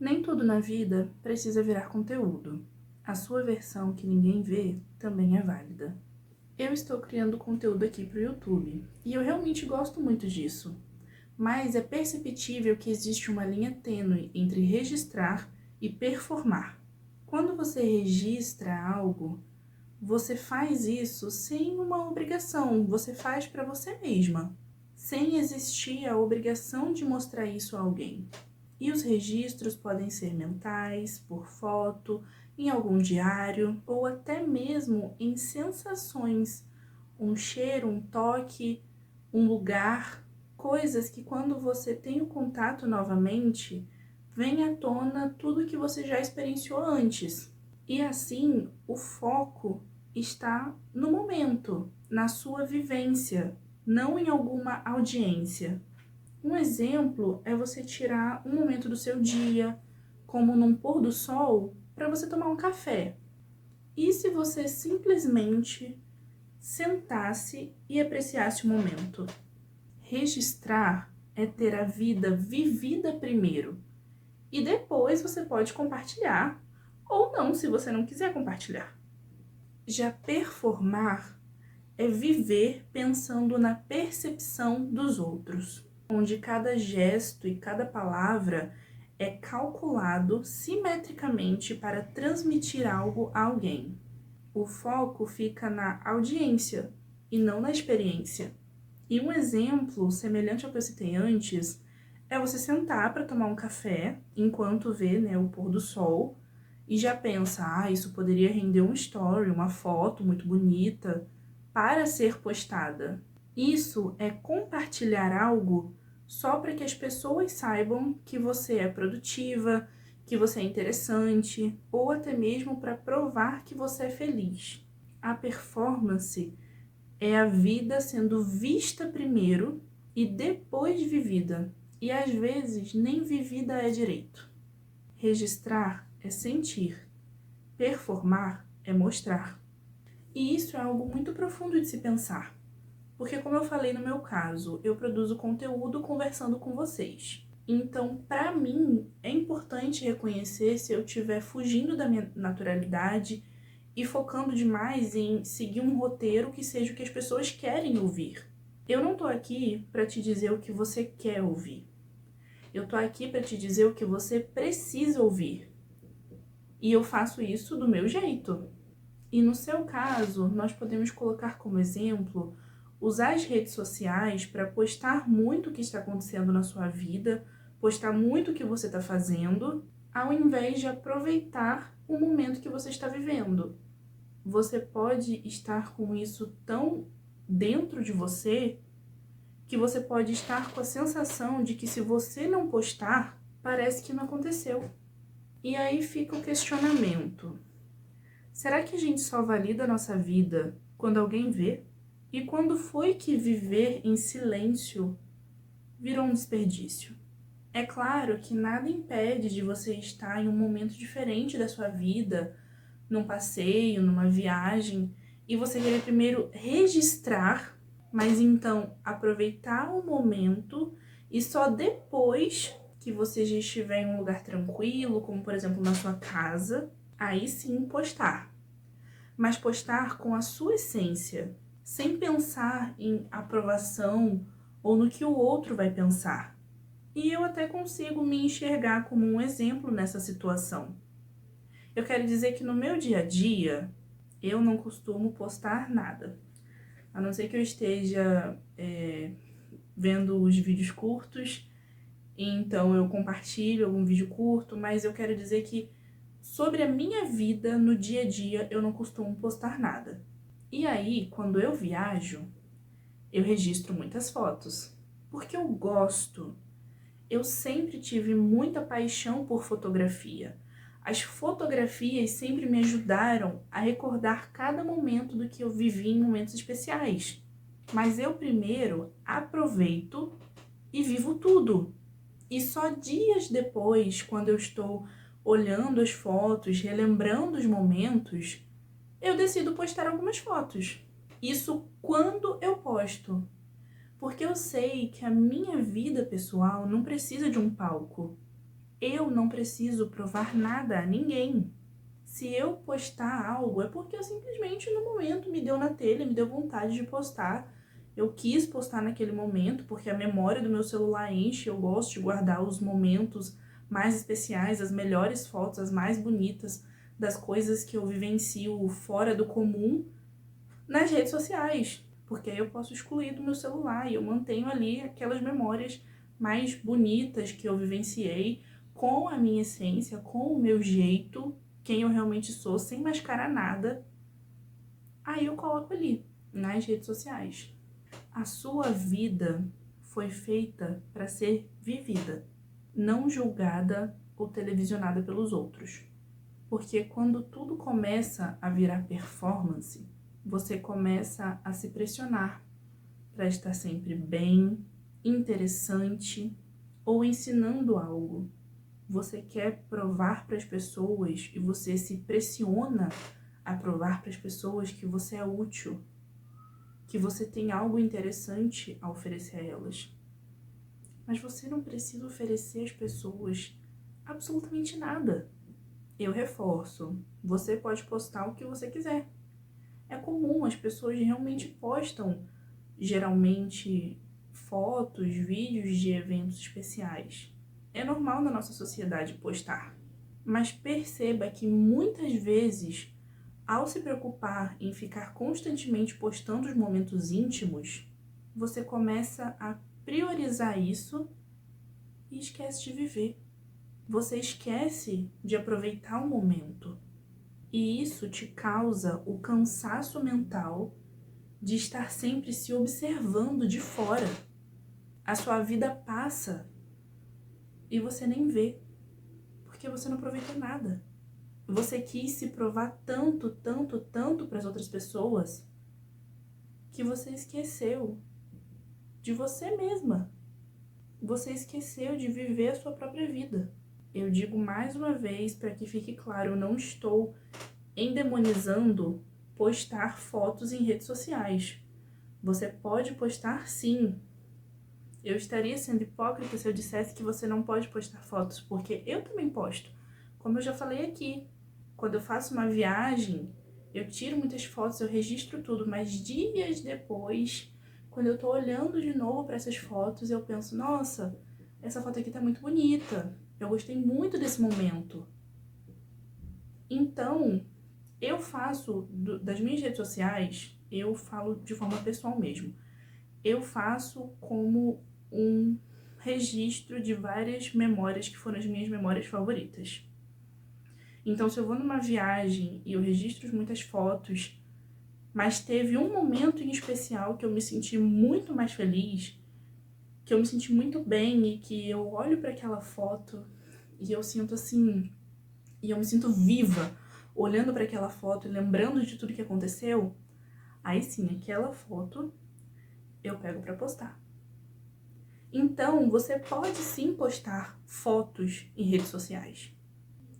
Nem tudo na vida precisa virar conteúdo. A sua versão que ninguém vê também é válida. Eu estou criando conteúdo aqui para o YouTube e eu realmente gosto muito disso. Mas é perceptível que existe uma linha tênue entre registrar e performar. Quando você registra algo, você faz isso sem uma obrigação, você faz para você mesma, sem existir a obrigação de mostrar isso a alguém. E os registros podem ser mentais, por foto, em algum diário ou até mesmo em sensações, um cheiro, um toque, um lugar, coisas que quando você tem o contato novamente, vem à tona tudo que você já experienciou antes. E assim, o foco está no momento, na sua vivência, não em alguma audiência. Um exemplo é você tirar um momento do seu dia, como num pôr do sol, para você tomar um café. E se você simplesmente sentasse e apreciasse o momento? Registrar é ter a vida vivida primeiro. E depois você pode compartilhar, ou não, se você não quiser compartilhar. Já performar é viver pensando na percepção dos outros, onde cada gesto e cada palavra é calculado simetricamente para transmitir algo a alguém. O foco fica na audiência e não na experiência. E um exemplo semelhante ao que eu citei antes é você sentar para tomar um café enquanto vê, o pôr do sol e já pensa, isso poderia render um story, uma foto muito bonita para ser postada. Isso é compartilhar algo só para que as pessoas saibam que você é produtiva, que você é interessante, ou até mesmo para provar que você é feliz. A performance é a vida sendo vista primeiro e depois vivida, e às vezes nem vivida é direito. Registrar é sentir, performar é mostrar. E isso é algo muito profundo de se pensar, porque como eu falei no meu caso, eu produzo conteúdo conversando com vocês. Então, para mim, é importante reconhecer se eu estiver fugindo da minha naturalidade e focando demais em seguir um roteiro que seja o que as pessoas querem ouvir. Eu não tô aqui para te dizer o que você quer ouvir. Eu tô aqui para te dizer o que você precisa ouvir. E eu faço isso do meu jeito. E no seu caso, nós podemos colocar como exemplo usar as redes sociais para postar muito o que está acontecendo na sua vida, postar muito o que você está fazendo, ao invés de aproveitar o momento que você está vivendo. Você pode estar com isso tão dentro de você que você pode estar com a sensação de que se você não postar, parece que não aconteceu. E aí fica o questionamento. Será que a gente só valida a nossa vida quando alguém vê? E quando foi que viver em silêncio virou um desperdício? É claro que nada impede de você estar em um momento diferente da sua vida, num passeio, numa viagem, e você querer primeiro registrar, mas então aproveitar o momento e só depois que você já estiver em um lugar tranquilo, como por exemplo na sua casa, aí sim postar. Mas postar com a sua essência, sem pensar em aprovação ou no que o outro vai pensar. E eu até consigo me enxergar como um exemplo nessa situação. Eu quero dizer que no meu dia a dia, eu não costumo postar nada. A não ser que eu esteja vendo os vídeos curtos, então eu compartilho algum vídeo curto, mas eu quero dizer que sobre a minha vida no dia a dia eu não costumo postar nada. E aí, quando eu viajo, eu registro muitas fotos, porque eu gosto. Eu sempre tive muita paixão por fotografia. As fotografias sempre me ajudaram a recordar cada momento do que eu vivi em momentos especiais. Mas eu primeiro aproveito e vivo tudo. E só dias depois, quando eu estou olhando as fotos, relembrando os momentos, eu decido postar algumas fotos. Isso quando eu posto. Porque eu sei que a minha vida pessoal não precisa de um palco. Eu não preciso provar nada a ninguém. Se eu postar algo, é porque eu simplesmente no momento me deu na telha, me deu vontade de postar. Eu quis postar naquele momento, porque a memória do meu celular enche, eu gosto de guardar os momentos mais especiais, as melhores fotos, as mais bonitas, das coisas que eu vivencio fora do comum nas redes sociais, porque aí eu posso excluir do meu celular e eu mantenho ali aquelas memórias mais bonitas que eu vivenciei com a minha essência, com o meu jeito, quem eu realmente sou, sem mascarar nada. Aí eu coloco ali, nas redes sociais. A sua vida foi feita para ser vivida, não julgada ou televisionada pelos outros. Porque quando tudo começa a virar performance, você começa a se pressionar para estar sempre bem, interessante ou ensinando algo. Você quer provar para as pessoas e você se pressiona a provar para as pessoas que você é útil, que você tem algo interessante a oferecer a elas. Mas você não precisa oferecer às pessoas absolutamente nada. Eu reforço, você pode postar o que você quiser. É comum, as pessoas realmente postam, geralmente, fotos, vídeos de eventos especiais. É normal na nossa sociedade postar. Mas perceba que muitas vezes, ao se preocupar em ficar constantemente postando os momentos íntimos, você começa a priorizar isso e esquece de viver. Você esquece de aproveitar o momento. E isso te causa o cansaço mental de estar sempre se observando de fora. A sua vida passa e você nem vê, porque você não aproveitou nada. Você quis se provar tanto, tanto, tanto para as outras pessoas que você esqueceu de você mesma. Você esqueceu de viver a sua própria vida. Eu digo mais uma vez para que fique claro, eu não estou endemonizando postar fotos em redes sociais. Você pode postar sim. Eu estaria sendo hipócrita se eu dissesse que você não pode postar fotos, porque eu também posto. Como eu já falei aqui, quando eu faço uma viagem, eu tiro muitas fotos, eu registro tudo, mas dias depois, quando eu tô olhando de novo para essas fotos, eu penso, nossa, essa foto aqui tá muito bonita, eu gostei muito desse momento. Então, eu faço das minhas redes sociais, eu falo de forma pessoal mesmo, eu faço como um registro de várias memórias que foram as minhas memórias favoritas. Então, se eu vou numa viagem e eu registro muitas fotos, mas teve um momento em especial que eu me senti muito mais feliz, que eu me senti muito bem e que eu olho para aquela foto e eu sinto assim, e eu me sinto viva olhando para aquela foto e lembrando de tudo que aconteceu, aí sim, aquela foto eu pego para postar. Então, você pode sim postar fotos em redes sociais.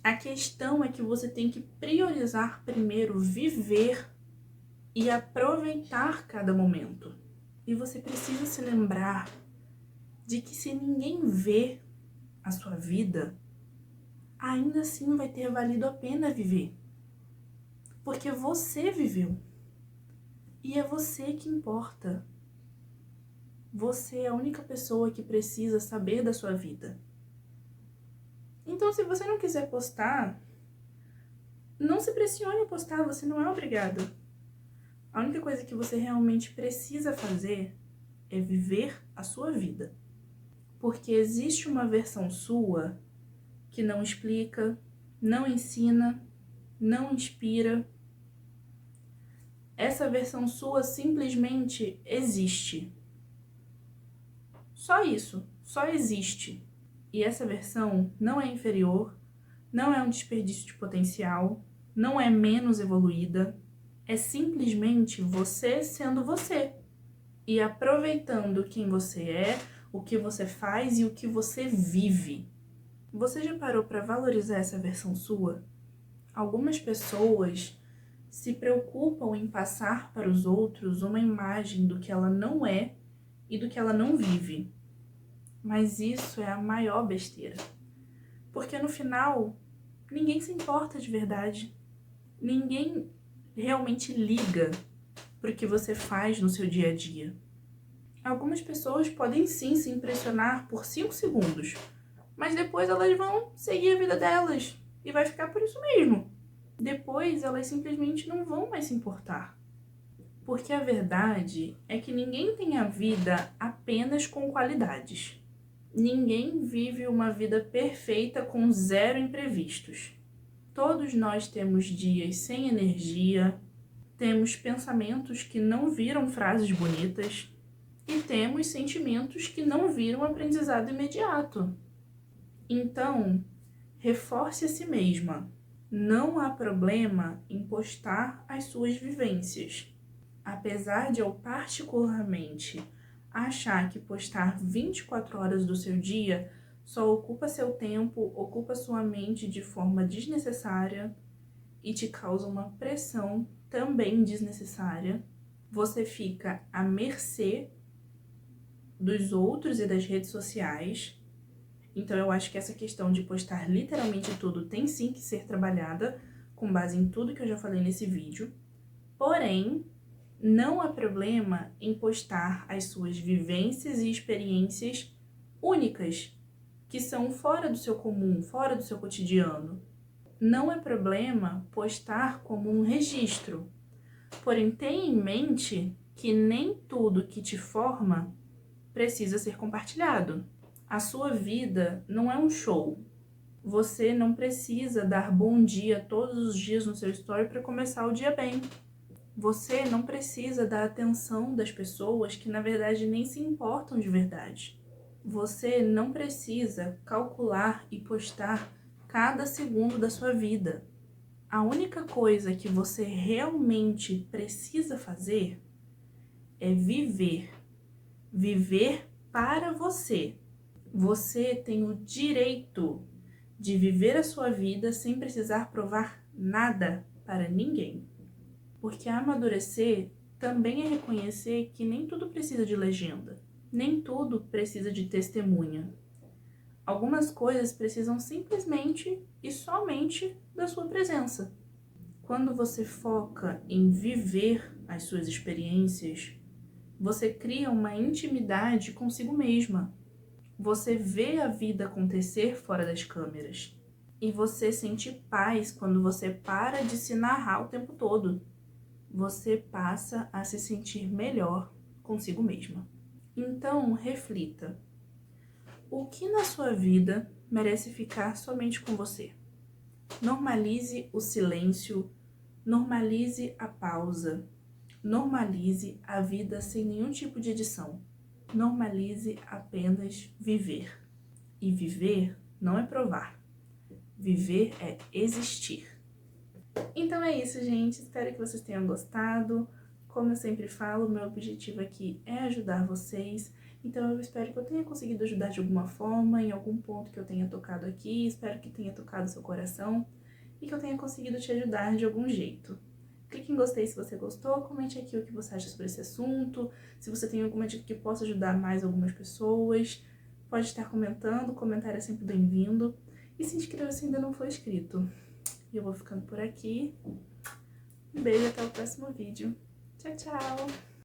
A questão é que você tem que priorizar primeiro viver e aproveitar cada momento. E você precisa se lembrar de que se ninguém vê a sua vida, ainda assim vai ter valido a pena viver. Porque você viveu. E é você que importa. Você é a única pessoa que precisa saber da sua vida. Então, se você não quiser postar, não se pressione a postar, você não é obrigado. A única coisa que você realmente precisa fazer é viver a sua vida. Porque existe uma versão sua que não explica, não ensina, não inspira. Essa versão sua simplesmente existe. Só isso, só existe. E essa versão não é inferior, não é um desperdício de potencial, não é menos evoluída, é simplesmente você sendo você e aproveitando quem você é, o que você faz e o que você vive. Você já parou para valorizar essa versão sua? Algumas pessoas se preocupam em passar para os outros uma imagem do que ela não é e do que ela não vive. Mas isso é a maior besteira. Porque no final, ninguém se importa de verdade. Ninguém realmente liga para o que você faz no seu dia a dia. Algumas pessoas podem sim se impressionar por 5 segundos, mas depois elas vão seguir a vida delas e vai ficar por isso mesmo. Depois elas simplesmente não vão mais se importar. Porque a verdade é que ninguém tem a vida apenas com qualidades. Ninguém vive uma vida perfeita com 0 imprevistos. Todos nós temos dias sem energia, temos pensamentos que não viram frases bonitas e temos sentimentos que não viram aprendizado imediato. Então, reforce a si mesma. Não há problema em postar as suas vivências. Apesar de eu particularmente achar que postar 24 horas do seu dia só ocupa seu tempo, ocupa sua mente de forma desnecessária e te causa uma pressão também desnecessária, você fica à mercê dos outros e das redes sociais. Então eu acho que essa questão de postar literalmente tudo tem sim que ser trabalhada com base em tudo que eu já falei nesse vídeo. Porém, não há problema em postar as suas vivências e experiências únicas, que são fora do seu comum, fora do seu cotidiano. Não é problema postar como um registro. Porém, tenha em mente que nem tudo que te forma precisa ser compartilhado. A sua vida não é um show. Você não precisa dar bom dia todos os dias no seu story para começar o dia bem. Você não precisa da atenção das pessoas que na verdade nem se importam de verdade. Você não precisa calcular e postar cada segundo da sua vida. A única coisa que você realmente precisa fazer é viver. Viver para você. Você tem o direito de viver a sua vida sem precisar provar nada para ninguém. Porque amadurecer também é reconhecer que nem tudo precisa de legenda. Nem tudo precisa de testemunha. Algumas coisas precisam simplesmente e somente da sua presença. Quando você foca em viver as suas experiências, você cria uma intimidade consigo mesma. Você vê a vida acontecer fora das câmeras. E você sente paz quando você para de se narrar o tempo todo. Você passa a se sentir melhor consigo mesma. Então, reflita. O que na sua vida merece ficar somente com você? Normalize o silêncio, normalize a pausa, normalize a vida sem nenhum tipo de edição. Normalize apenas viver. E viver não é provar. Viver é existir. Então é isso, gente. Espero que vocês tenham gostado. Como eu sempre falo, meu objetivo aqui é ajudar vocês. Então eu espero que eu tenha conseguido ajudar de alguma forma, em algum ponto que eu tenha tocado aqui. Espero que tenha tocado seu coração e que eu tenha conseguido te ajudar de algum jeito. Clique em gostei se você gostou, comente aqui o que você acha sobre esse assunto. Se você tem alguma dica que possa ajudar mais algumas pessoas, pode estar comentando, o comentário é sempre bem-vindo. E se inscreva se ainda não for inscrito. E eu vou ficando por aqui. Um beijo, até o próximo vídeo. Tchau, tchau!